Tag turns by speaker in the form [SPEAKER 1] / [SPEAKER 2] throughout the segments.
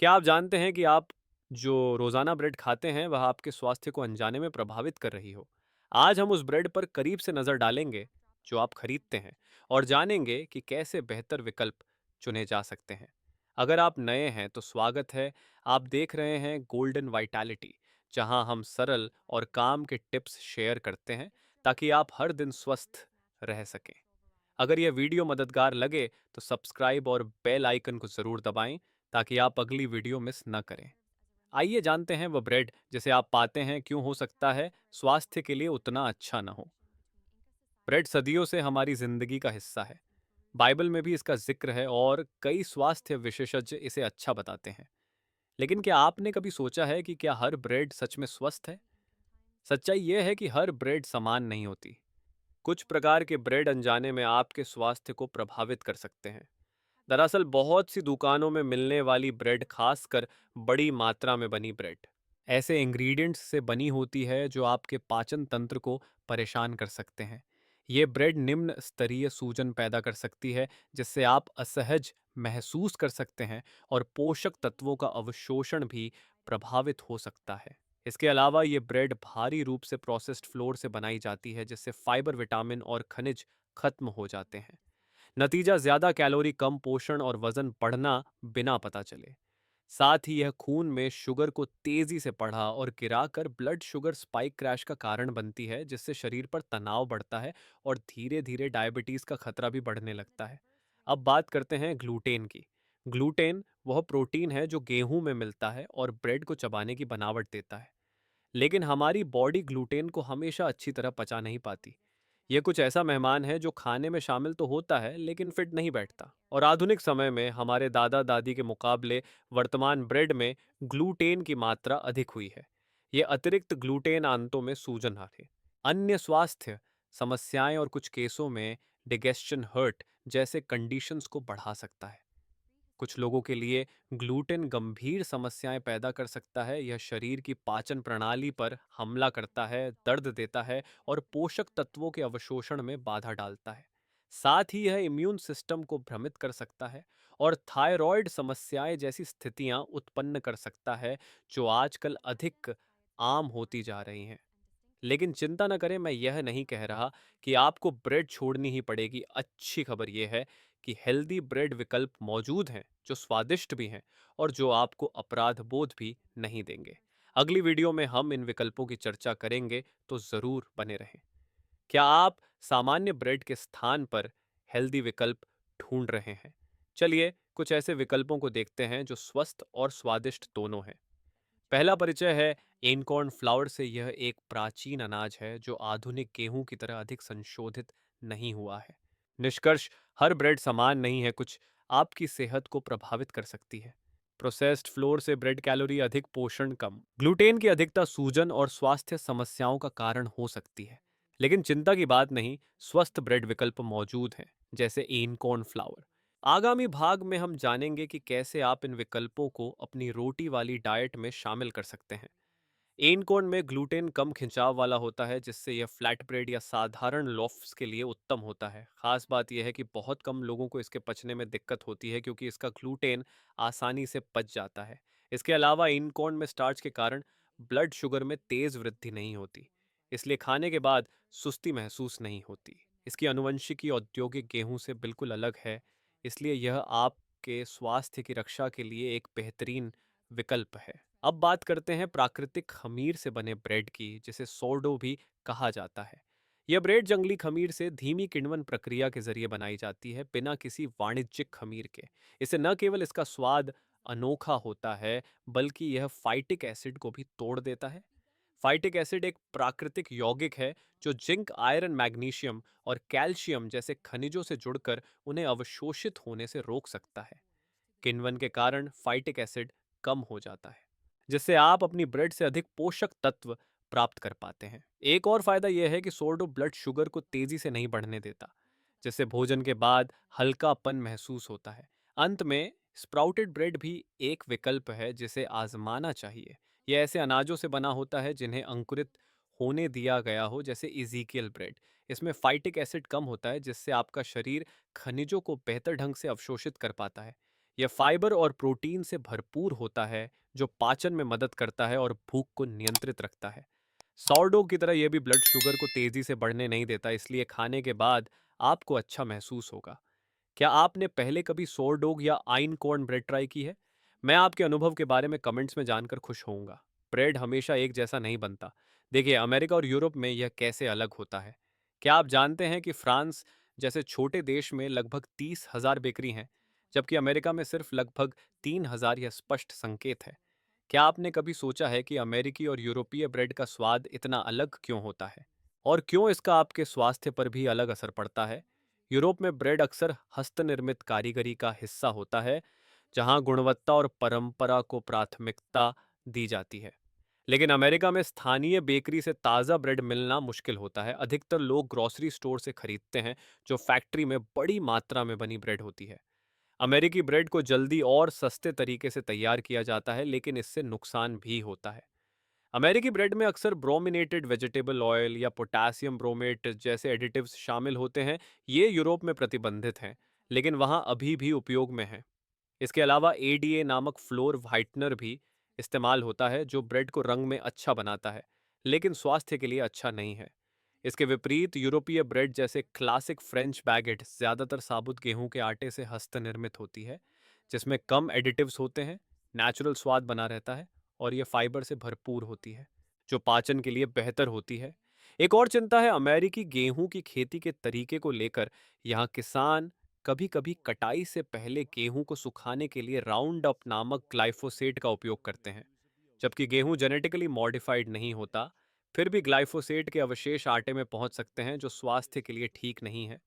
[SPEAKER 1] क्या आप जानते हैं कि आप जो रोज़ाना ब्रेड खाते हैं, वह आपके स्वास्थ्य को अनजाने में प्रभावित कर रही हो? आज हम उस ब्रेड पर करीब से नज़र डालेंगे, जो आप खरीदते हैं, और जानेंगे कि कैसे बेहतर विकल्प चुने जा सकते हैं। अगर आप नए हैं, तो स्वागत है। आप देख रहे हैं गोल्डन वाइटैलिटी, जहां हम सरल और काम के टिप्स शेयर करते हैं, ताकि आप हर दिन स्वस्थ रह सकें। अगर यह वीडियो मददगार लगे तो सब्सक्राइब और बेल आइकन को जरूर दबाएं ताकि आप अगली वीडियो मिस न करें। आइए जानते हैं वह ब्रेड जिसे आप पाते हैं क्यों हो सकता है स्वास्थ्य के लिए उतना अच्छा न हो। ब्रेड सदियों से हमारी जिंदगी का हिस्सा है। बाइबल में भी इसका जिक्र है और कई स्वास्थ्य विशेषज्ञ इसे अच्छा बताते हैं। लेकिन क्या आपने कभी सोचा है कि क्या हर ब्रेड सच में स्वस्थ है? सच्चाई यह है कि हर ब्रेड समान नहीं होती। कुछ प्रकार के ब्रेड अनजाने में आपके स्वास्थ्य को प्रभावित कर सकते हैं। दरअसल बहुत सी दुकानों में मिलने वाली ब्रेड, खासकर बड़ी मात्रा में बनी ब्रेड, ऐसे इंग्रेडिएंट्स से बनी होती है जो आपके पाचन तंत्र को परेशान कर सकते हैं। ये ब्रेड निम्न स्तरीय सूजन पैदा कर सकती है, जिससे आप असहज महसूस कर सकते हैं और पोषक तत्वों का अवशोषण भी प्रभावित हो सकता है। इसके अलावा ये ब्रेड भारी रूप से प्रोसेस्ड फ्लोर से बनाई जाती है, जिससे फाइबर, विटामिन और खनिज खत्म हो जाते हैं। नतीजा ज्यादा कैलोरी, कम पोषण और वजन बढ़ना बिना पता चले। साथ ही यह खून में शुगर को तेजी से बढ़ा और गिराकर ब्लड शुगर स्पाइक क्रैश का कारण बनती है, जिससे शरीर पर तनाव बढ़ता है और धीरे धीरे डायबिटीज का खतरा भी बढ़ने लगता है। अब बात करते हैं ग्लूटेन की। ग्लूटेन वह प्रोटीन है जो गेहूं में मिलता है और ब्रेड को चबाने की बनावट देता है। लेकिन हमारी बॉडी ग्लूटेन को हमेशा अच्छी तरह पचा नहीं पाती। यह कुछ ऐसा मेहमान है जो खाने में शामिल तो होता है, लेकिन फिट नहीं बैठता। और आधुनिक समय में हमारे दादा दादी के मुकाबले वर्तमान ब्रेड में ग्लूटेन की मात्रा अधिक हुई है। यह अतिरिक्त ग्लूटेन आंतों में सूजन है, अन्य स्वास्थ्य समस्याएं और कुछ केसों में डिgestion हर्ट जैसे कंडीशंस को बढ़ा सकता है। कुछ लोगों के लिए ग्लूटेन गंभीर समस्याएं पैदा कर सकता है। यह शरीर की पाचन प्रणाली पर हमला करता है, दर्द देता है और पोषक तत्वों के अवशोषण में बाधा डालता है। साथ ही यह इम्यून सिस्टम को भ्रमित कर सकता है और थायराइड समस्याएं जैसी स्थितियां उत्पन्न कर सकता है, जो आजकल अधिक आम होती जा रही हैं। लेकिन चिंता न करें, मैं यह नहीं कह रहा कि आपको ब्रेड छोड़नी ही पड़ेगी। अच्छी खबर यह है कि हेल्दी ब्रेड विकल्प मौजूद हैं, जो स्वादिष्ट भी हैं और जो आपको अपराध बोध भी नहीं देंगे। अगली वीडियो में हम इन विकल्पों की चर्चा करेंगे, तो जरूर बने रहें। क्या आप सामान्य ब्रेड के स्थान पर हेल्दी विकल्प ढूंढ रहे हैं? चलिए कुछ ऐसे विकल्पों को देखते हैं जो स्वस्थ और स्वादिष्ट दोनों हैं। पहला परिचय है एनकॉर्न फ्लावर से। यह एक प्राचीन अनाज है जो आधुनिक गेहूं की तरह अधिक संशोधित नहीं हुआ है। निष्कर्ष, हर ब्रेड समान नहीं है, कुछ आपकी सेहत को प्रभावित कर सकती है। प्रोसेस्ड फ्लोर से ब्रेड, कैलोरी अधिक, पोषण कम। ग्लूटेन की अधिकता सूजन और स्वास्थ्य समस्याओं का कारण हो सकती है। लेकिन चिंता की बात नहीं, स्वस्थ ब्रेड विकल्प मौजूद हैं, जैसे एनकॉर्न फ्लावर। आगामी भाग में हम जानेंगे कि कैसे आप इन विकल्पों को अपनी रोटी वाली डाइट में शामिल कर सकते हैं। एनकॉर्न में ग्लूटेन कम खिंचाव वाला होता है, जिससे यह फ्लैट ब्रेड या साधारण लोफ्स के लिए उत्तम होता है। खास बात यह है कि बहुत कम लोगों को इसके पचने में दिक्कत होती है, क्योंकि इसका ग्लूटेन आसानी से पच जाता है। इसके अलावा एनकॉर्न में स्टार्च के कारण ब्लड शुगर में तेज वृद्धि नहीं होती, इसलिए खाने के बाद सुस्ती महसूस नहीं होती। इसकी अनुवंशिकी औद्योगिक गेहूं से बिल्कुल अलग है, इसलिए यह आपके स्वास्थ्य की रक्षा के लिए एक बेहतरीन विकल्प है। अब बात करते हैं प्राकृतिक खमीर से बने ब्रेड की, जिसे सोरडो भी कहा जाता है। यह ब्रेड जंगली खमीर से धीमी किण्वन प्रक्रिया के जरिए बनाई जाती है, बिना किसी वाणिज्यिक खमीर के। इससे न केवल इसका स्वाद अनोखा होता है, बल्कि यह फाइटिक एसिड को भी तोड़ देता है। फाइटिक एसिड एक प्राकृतिक यौगिक है जो जिंक, आयरन, मैग्नीशियम और कैल्शियम जैसे खनिजों से जुड़कर उन्हें अवशोषित होने से रोक सकता है। किण्वन के कारण फाइटिक एसिड कम हो जाता है, जिससे आप अपनी ब्रेड से अधिक पोषक तत्व प्राप्त कर पाते हैं। एक और फायदा यह है कि सोरडो ब्लड शुगर को तेजी से नहीं बढ़ने देता, जिससे भोजन के बाद हल्कापन महसूस होता है। अंत में स्प्राउटेड ब्रेड भी एक विकल्प है जिसे आजमाना चाहिए। यह ऐसे अनाजों से बना होता है जिन्हें अंकुरित होने दिया गया हो, जैसे इजीकियल ब्रेड। इसमें फाइटिक एसिड कम होता है, जिससे आपका शरीर खनिजों को बेहतर ढंग से अवशोषित कर पाता है। यह फाइबर और प्रोटीन से भरपूर होता है, जो पाचन में मदद करता है और भूख को नियंत्रित रखता है। सॉurडो की तरह यह भी ब्लड शुगर को तेजी से बढ़ने नहीं देता, इसलिए खाने के बाद आपको अच्छा महसूस होगा। क्या आपने पहले कभी सोरडोग या आइन कॉर्न ब्रेड ट्राई की है? मैं आपके अनुभव के बारे में कमेंट्स में जानकर खुश होऊंगा। ब्रेड हमेशा एक जैसा नहीं बनता। देखिए, अमेरिका और यूरोप में यह कैसे अलग होता है। क्या आप जानते हैं कि फ्रांस जैसे छोटे देश में लगभग 30,000 बेकरी हैं, जबकि अमेरिका में सिर्फ लगभग 3,000? यह स्पष्ट संकेत है। क्या आपने कभी सोचा है कि अमेरिकी और यूरोपीय ब्रेड का स्वाद इतना अलग क्यों होता है? और क्यों इसका आपके स्वास्थ्य पर भी अलग असर पड़ता है? यूरोप में ब्रेड अक्सर हस्तनिर्मित कारीगरी का हिस्सा होता है, जहां गुणवत्ता और परंपरा को प्राथमिकता दी जाती है। लेकिन अमेरिका में स्थानीय बेकरी से ताज़ा ब्रेड मिलना मुश्किल होता है। अधिकतर लोग ग्रोसरी स्टोर से खरीदते हैं, जो फैक्ट्री में बड़ी मात्रा में बनी ब्रेड होती है। अमेरिकी ब्रेड को जल्दी और सस्ते तरीके से तैयार किया जाता है, लेकिन इससे नुकसान भी होता है। अमेरिकी ब्रेड में अक्सर ब्रोमिनेटेड वेजिटेबल ऑयल या पोटेशियम ब्रोमेट जैसे एडिटिव्स शामिल होते हैं। ये यूरोप में प्रतिबंधित हैं, लेकिन वहाँ अभी भी उपयोग में हैं। इसके अलावा एडीए नामक फ्लोर व्हाइटनर भी इस्तेमाल होता है, जो ब्रेड को रंग में अच्छा बनाता है, लेकिन स्वास्थ्य के लिए अच्छा नहीं है। इसके विपरीत यूरोपीय ब्रेड जैसे क्लासिक फ्रेंच बैगेट ज़्यादातर साबुत गेहूं के आटे से हस्तनिर्मित होती है, जिसमें कम एडिटिव्स होते हैं, नेचुरल स्वाद बना रहता है और यह फाइबर से भरपूर होती है, जो पाचन के लिए बेहतर होती है। एक और चिंता है अमेरिकी गेहूं की खेती के तरीके को लेकर। यहाँ किसान कभी कभी कटाई से पहले गेहूं को सुखाने के लिए राउंड अप नामक ग्लाइफोसेट का उपयोग करते हैं। जबकि गेहूं जेनेटिकली मॉडिफाइड नहीं होता, फिर भी ग्लाइफोसेट के अवशेष आटे में पहुंच सकते हैं, जो स्वास्थ्य के लिए ठीक नहीं है।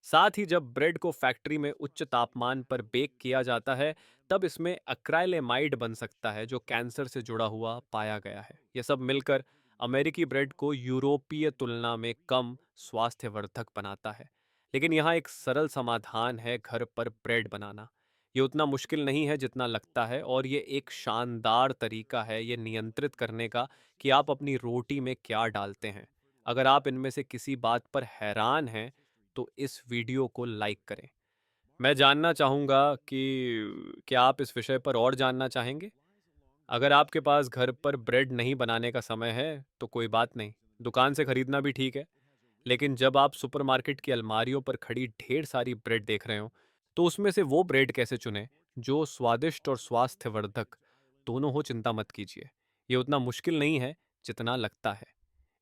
[SPEAKER 1] साथ ही जब ब्रेड को फैक्ट्री में उच्च तापमान पर बेक किया जाता है, तब इसमें अक्राइलेमाइड बन सकता है, जो कैंसर से जुड़ा हुआ पाया गया है। यह सब मिलकर अमेरिकी ब्रेड को यूरोपीय तुलना में कम स्वास्थ्यवर्धक बनाता है। लेकिन यहाँ एक सरल समाधान है, घर पर ब्रेड बनाना। ये उतना मुश्किल नहीं है जितना लगता है, और ये एक शानदार तरीका है ये नियंत्रित करने का कि आप अपनी रोटी में क्या डालते हैं। अगर आप इनमें से किसी बात पर हैरान हैं, तो इस वीडियो को लाइक करें। मैं जानना चाहूँगा कि क्या आप इस विषय पर और जानना चाहेंगे? अगर आपके पास घर पर ब्रेड नहीं बनाने का समय है, तो कोई बात नहीं, दुकान से खरीदना भी ठीक है। लेकिन जब आप सुपरमार्केट की अलमारियों पर खड़ी ढेर सारी ब्रेड देख रहे हो, तो उसमें से वो ब्रेड कैसे चुनें जो स्वादिष्ट और स्वास्थ्यवर्धक दोनों हो? चिंता मत कीजिए, ये उतना मुश्किल नहीं है जितना लगता है।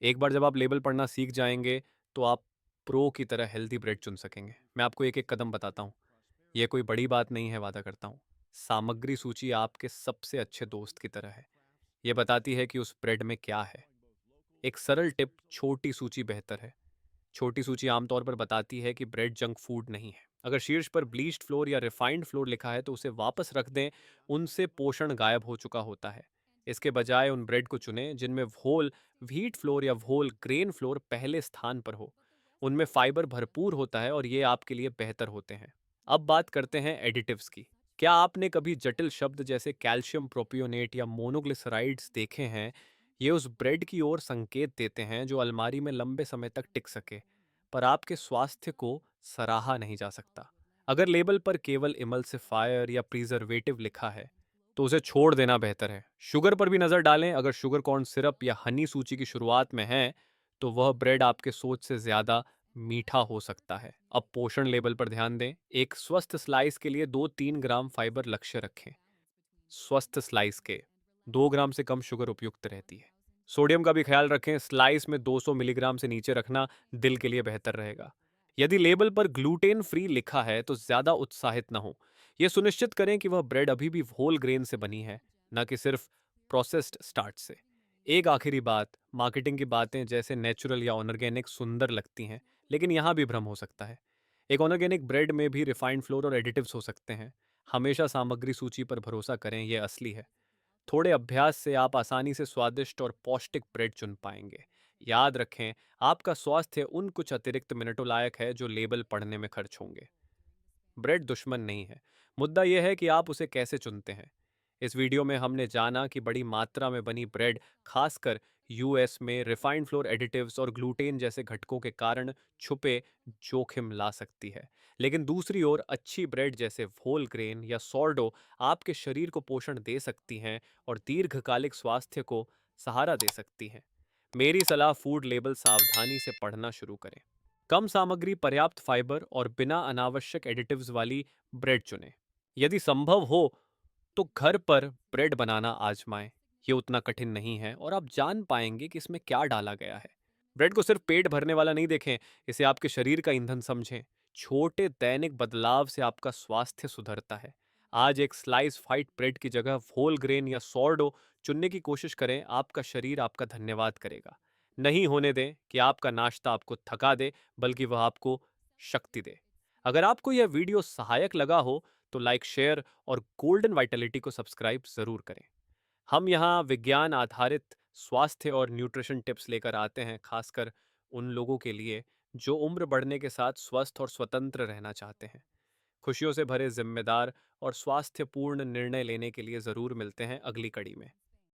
[SPEAKER 1] एक बार जब आप लेबल पढ़ना सीख जाएंगे, तो आप प्रो की तरह हेल्दी ब्रेड चुन सकेंगे। मैं आपको एक एक कदम बताता हूँ। यह कोई बड़ी बात नहीं है, वादा करता हूँ। सामग्री सूची आपके सबसे अच्छे दोस्त की तरह है। यह बताती है कि उस ब्रेड में क्या है। एक सरल टिप: छोटी सूची बेहतर है। छोटी सूची आमतौर पर बताती है कि ब्रेड जंक फूड नहीं है। अगर शीर्ष पर ब्लीच्ड फ्लोर या रिफाइंड फ्लोर लिखा है, तो उसे वापस रख दें, उनसे पोषण गायब हो चुका होता है। इसके बजाय उन ब्रेड को चुनें जिनमें व्होल व्हीट फ्लोर या व्होल ग्रेन फ्लोर पहले स्थान पर हो। उनमें फाइबर भरपूर होता है और ये आपके लिए बेहतर होते हैं। अब बात करते हैं एडिटिव्स की। क्या आपने कभी जटिल शब्द जैसे कैल्शियम प्रोपियोनेट या मोनोग्लिसराइड्स देखे हैं? ये उस ब्रेड की ओर संकेत देते हैं जो अलमारी में लंबे समय तक टिक सके, पर आपके स्वास्थ्य को सराहा नहीं जा सकता। अगर लेबल पर केवल इमल्सिफायर या प्रिजर्वेटिव लिखा है, तो उसे छोड़ देना बेहतर है। शुगर पर भी नजर डालें। अगर शुगर कॉर्न सिरप या हनी सूची की शुरुआत में है, तो वह ब्रेड आपके सोच से ज्यादा मीठा हो सकता है। अब पोषण लेबल पर ध्यान दें। एक स्वस्थ स्लाइस के लिए 2-3 ग्राम फाइबर लक्ष्य रखें। स्वस्थ स्लाइस के 2 ग्राम से कम शुगर उपयुक्त रहती है। सोडियम का भी ख्याल रखें। स्लाइस में 200 मिलीग्राम से नीचे रखना दिल के लिए बेहतर रहेगा। यदि लेबल पर ग्लूटेन फ्री लिखा है, तो ज्यादा उत्साहित न हो। यह सुनिश्चित करें कि वह ब्रेड अभी भी होल ग्रेन से बनी है, न कि सिर्फ प्रोसेस्ड स्टार्च से। एक आखिरी बात: मार्केटिंग की बातें जैसे नेचुरल या ऑर्गेनिक सुंदर लगती हैं, लेकिन यहाँ भी भ्रम हो सकता है। एक ऑर्गेनिक ब्रेड में भी रिफाइंड फ्लोर और एडिटिव्स हो सकते हैं। हमेशा सामग्री सूची पर भरोसा करें, यह असली है। थोड़े अभ्यास से आप आसानी से स्वादिष्ट और पौष्टिक ब्रेड चुन पाएंगे। याद रखें, आपका स्वास्थ्य उन कुछ अतिरिक्त मिनटों लायक है जो लेबल पढ़ने में खर्च होंगे। ब्रेड दुश्मन नहीं है, मुद्दा यह है कि आप उसे कैसे चुनते हैं। इस वीडियो में हमने जाना कि बड़ी मात्रा में बनी ब्रेड, खासकर यूएस में रिफाइंड फ्लोर एडिटिव्स और ग्लूटेन जैसे घटकों के कारण छुपे जोखिम ला सकती है। लेकिन दूसरी ओर अच्छी ब्रेड जैसे होल ग्रेन या सोरडो आपके शरीर को पोषण दे सकती हैं और दीर्घकालिक स्वास्थ्य को सहारा दे सकती हैं। मेरी सलाह, फूड लेबल सावधानी से पढ़ना शुरू करें। कम सामग्री, पर्याप्त फाइबर और बिना अनावश्यक एडिटिव्स वाली ब्रेड चुनें। यदि संभव हो तो घर पर ब्रेड बनाना आजमाएं। ये उतना कठिन नहीं है और आप जान पाएंगे कि इसमें क्या डाला गया है। ब्रेड को सिर्फ पेट भरने वाला नहीं देखें, इसे आपके शरीर का ईंधन समझें। छोटे दैनिक बदलाव से आपका स्वास्थ्य सुधरता है। आज एक स्लाइस फाइट ब्रेड की जगह होल ग्रेन या सोरडो चुनने की कोशिश करें, आपका शरीर आपका धन्यवाद करेगा। नहीं होने दें कि आपका नाश्ता आपको थका दे, बल्कि वह आपको शक्ति दे। अगर आपको यह वीडियो सहायक लगा हो तो लाइक, शेयर और गोल्डन वाइटलिटी को सब्सक्राइब जरूर करें। हम यहाँ विज्ञान आधारित स्वास्थ्य और न्यूट्रिशन टिप्स लेकर आते हैं, खासकर उन लोगों के लिए जो उम्र बढ़ने के साथ स्वस्थ और स्वतंत्र रहना चाहते हैं। खुशियों से भरे जिम्मेदार और स्वास्थ्यपूर्ण निर्णय लेने के लिए जरूर मिलते हैं अगली कड़ी में।